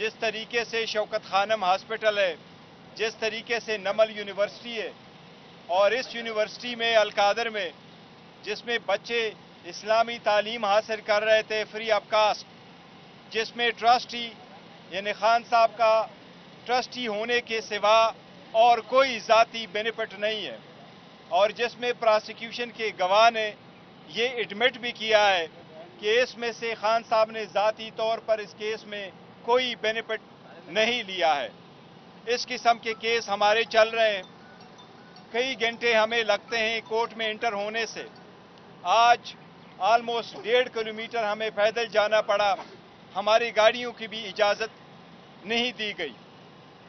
जिस तरीके से शौकत खानम हॉस्पिटल है, जिस तरीके से नमल यूनिवर्सिटी है, और इस यूनिवर्सिटी में अलकादर में जिसमें बच्चे इस्लामी तालीम हासिल कर रहे थे फ्री ऑफ कास्ट, जिसमें ट्रस्टी यानी खान साहब का ट्रस्टी होने के सिवा और कोई ज़ाती बेनिफिट नहीं है, और जिसमें प्रोसिक्यूशन के गवाह ने ये एडमिट भी किया है कि इसमें से खान साहब ने ज़ाती तौर पर इस केस में कोई बेनिफिट नहीं लिया है। इस किस्म के केस हमारे चल रहे हैं, कई घंटे हमें लगते हैं कोर्ट में इंटर होने से। आज ऑलमोस्ट 1.5 किलोमीटर हमें पैदल जाना पड़ा, हमारी गाड़ियों की भी इजाज़त नहीं दी गई,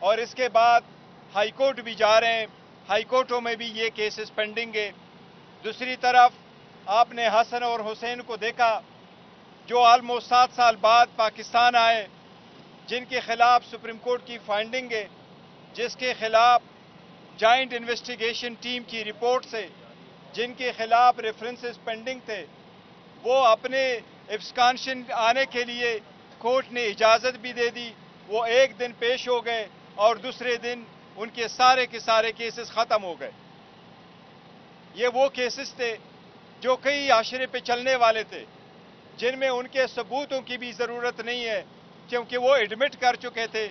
और इसके बाद हाई कोर्ट भी जा रहे हैं, हाई कोर्टों में भी ये केसेस पेंडिंग है। दूसरी तरफ आपने हसन और हुसैन को देखा जो ऑलमोस्ट 7 साल बाद पाकिस्तान आए, जिनके खिलाफ सुप्रीम कोर्ट की फाइंडिंग है, जिसके खिलाफ जॉइंट इन्वेस्टिगेशन टीम की रिपोर्ट से जिनके खिलाफ रेफरेंसेस पेंडिंग थे, वो अपने एब्सकॉन्शन आने के लिए कोर्ट ने इजाज़त भी दे दी। वो एक दिन पेश हो गए और दूसरे दिन उनके सारे के सारे केसेस ख़त्म हो गए। ये वो केसेस थे जो कई आशरे पे चलने वाले थे, जिनमें उनके सबूतों की भी ज़रूरत नहीं है, क्योंकि वो एडमिट कर चुके थे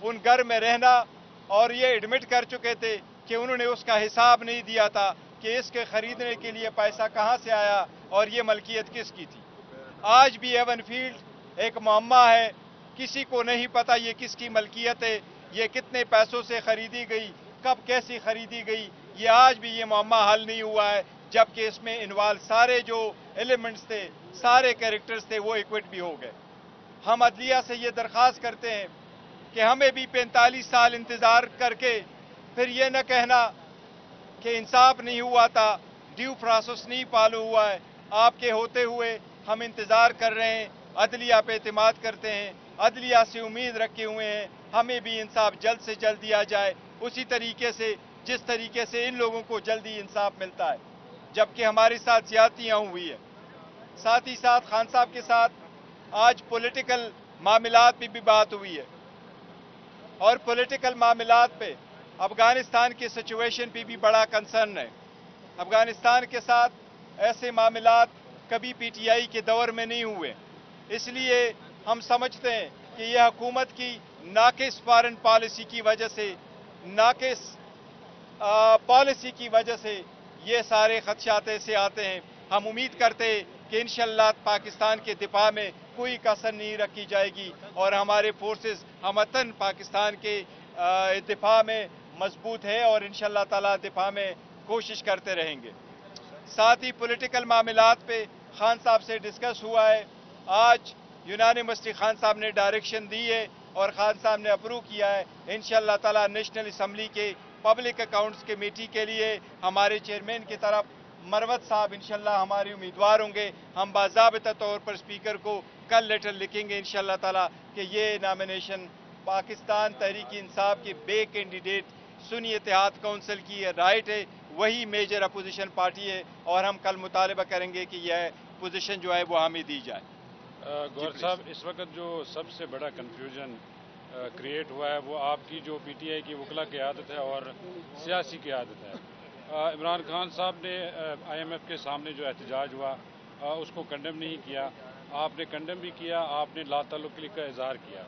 उन घर में रहना, और ये एडमिट कर चुके थे कि उन्होंने उसका हिसाब नहीं दिया था कि इसके ख़रीदने के लिए पैसा कहाँ से आया और ये मलकियत किसकी थी। आज भी एवन फील्ड एक मुअम्मा है, किसी को नहीं पता ये किसकी मलकियत है, ये कितने पैसों से ख़रीदी गई, कब कैसी ख़रीदी गई, ये आज भी ये मुअम्मा हल नहीं हुआ है, जबकि इसमें इन्वॉल्व सारे जो एलिमेंट्स थे, सारे कैरेक्टर्स थे, वो इक्विट भी हो गए। हम अदलिया से ये दरख्वास्त करते हैं कि हमें भी 45 साल इंतज़ार करके फिर ये न कहना कि इंसाफ नहीं हुआ था, ड्यू प्रोसेस नहीं फॉलो हुआ है। आपके होते हुए हम इंतज़ार कर रहे हैं, अदलिया पे एतमाद करते हैं, अदलिया से उम्मीद रखे हुए हैं, हमें भी इंसाफ जल्द से जल्द दिया जाए, उसी तरीके से जिस तरीके से इन लोगों को जल्दी इंसाफ मिलता है, जबकि हमारे साथ ज़्यादतियाँ हुई है। साथ ही साथ खान साहब के साथ आज पॉलिटिकल मामलात पे भी बात हुई है, और पॉलिटिकल मामलात पे अफगानिस्तान की सिचुएशन पे भी बड़ा कंसर्न है। अफगानिस्तान के साथ ऐसे मामलात कभी पीटीआई के दौर में नहीं हुए, इसलिए हम समझते हैं कि यह हुकूमत की नाकिस फॉरेन पॉलिसी की वजह से, नाकिस पॉलिसी की वजह से ये सारे खदशात ऐसे आते हैं। हम उम्मीद करते हैं कि इंशाअल्लाह पाकिस्तान के दिफा में कोई कसर नहीं रखी जाएगी, और हमारे फोर्सेस हमतन पाकिस्तान के दिफा में मजबूत है, और इंशाअल्लाह ताला दिफा में कोशिश करते रहेंगे। साथ ही पॉलिटिकल मामलात पे खान साहब से डिस्कस हुआ है। आज यूनानिमसली खान साहब ने डायरेक्शन दी है और खान साहब ने अप्रूव किया है। इंशाअल्लाह ताला नेशनल असम्बली के पब्लिक अकाउंट्स कमेटी के लिए हमारे चेयरमैन की तरफ मरवत साहब इंशाअल्लाह हमारे उम्मीदवार होंगे। हम बाज़ाबिता तौर पर स्पीकर को कल लेटर लिखेंगे इंशाअल्लाह ताला कि ये नामिनेशन पाकिस्तान तहरीक इंसाफ के बे कैंडिडेट सुन्नी इत्तेहाद काउंसिल की राइट है, वही मेजर अपोजिशन पार्टी है, और हम कल मुतालबा करेंगे कि यह पोजीशन जो है वो हमें दी जाए। गौर साहब, इस वक्त जो सबसे बड़ा कन्फ्यूजन क्रिएट हुआ है वो आपकी जो पीटीआई की वकला की आदत है और सियासी की आदत है। इमरान खान साहब ने आईएमएफ के सामने जो एहतजाज हुआ उसको कंडेम नहीं किया, आपने कंडेम भी किया, आपने लाताल्लुकी का इजहार किया।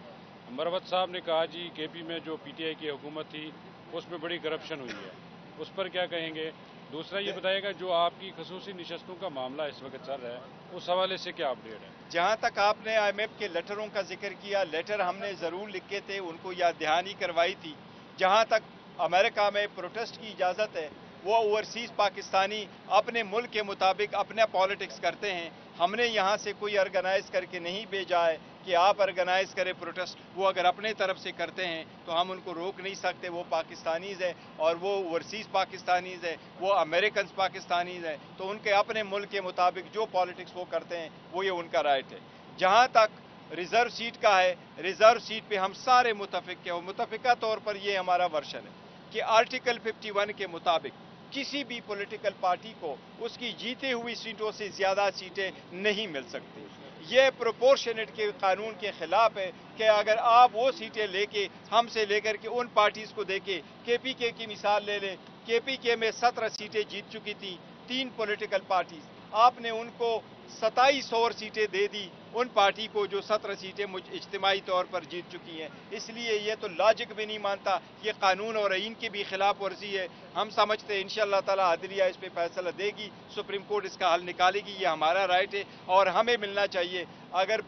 मरवत साहब ने कहा जी केपी में जो पीटीआई की हुकूमत थी उसमें बड़ी करप्शन हुई है, उस पर क्या कहेंगे? दूसरा ये बताएगा जो आपकी खसूसी निशस्तों का मामला इस वक्त चल रहा है उस हवाले से क्या अपडेट है? जहाँ तक आपने आईएमएफ के लेटरों का जिक्र किया, लेटर हमने ज़रूर लिखे थे, उनको याद दहानी करवाई थी। जहाँ तक अमेरिका में प्रोटेस्ट की इजाज़त है, वो ओवरसीज़ पाकिस्तानी अपने मुल्क के मुताबिक अपना पॉलिटिक्स करते हैं। हमने यहाँ से कोई ऑर्गेनाइज़ करके नहीं भेजा है कि आप ऑर्गेनाइज़ करें प्रोटेस्ट। वो अगर अपने तरफ से करते हैं तो हम उनको रोक नहीं सकते। वो पाकिस्तानीज़ है और वो ओवरसीज़ पाकिस्तानीज़ है, वो अमेरिकन पाकिस्तानीज़ है, तो उनके अपने मुल्क के मुताबिक जो पॉलिटिक्स वो करते हैं वो ये उनका राइट है। जहाँ तक रिज़र्व सीट का है, रिज़र्व सीट पे हम सारे मुतफिक हैं, और मुतफिका तौर पर ये हमारा वर्शन है कि आर्टिकल 51 के मुताबिक किसी भी पॉलिटिकल पार्टी को उसकी जीती हुई सीटों से ज़्यादा सीटें नहीं मिल सकती। یہ پروپورشنیٹ کے قانون کے خلاف ہے کہ اگر آپ وہ سیٹیں لے کے ہم سے لے کر کے ان پارٹیز کو دے کے کے پی کے کی مثال لے لیں، کے پی کے میں 17 سیٹیں جیت چکی تھیں 3 پولیٹیکل پارٹیز، آپ نے ان کو 27 اور سیٹیں دے دی ان پارٹی کو جو 17 سیٹیں اجتماعی طور پر جیت چکی ہیں۔ اس لیے یہ تو لاجک بھی نہیں مانتا، یہ قانون اور آئین کی بھی خلاف ورزی ہے۔ ہم سمجھتے ہیں انشاءاللہ تعالی عدلیہ اس پہ فیصلہ دے گی، سپریم کورٹ اس کا حل نکالے گی، یہ ہمارا رائٹ ہے اور ہمیں ملنا چاہیے۔ اگر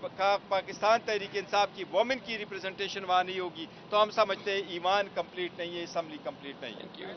پاکستان تحریک انصاف کی وومن کی ریپرزنٹیشن وہاں نہیں ہوگی تو ہم سمجھتے ہیں ایمان کمپلیٹ نہیں ہے، اسمبلی کمپلیٹ نہیں ہے۔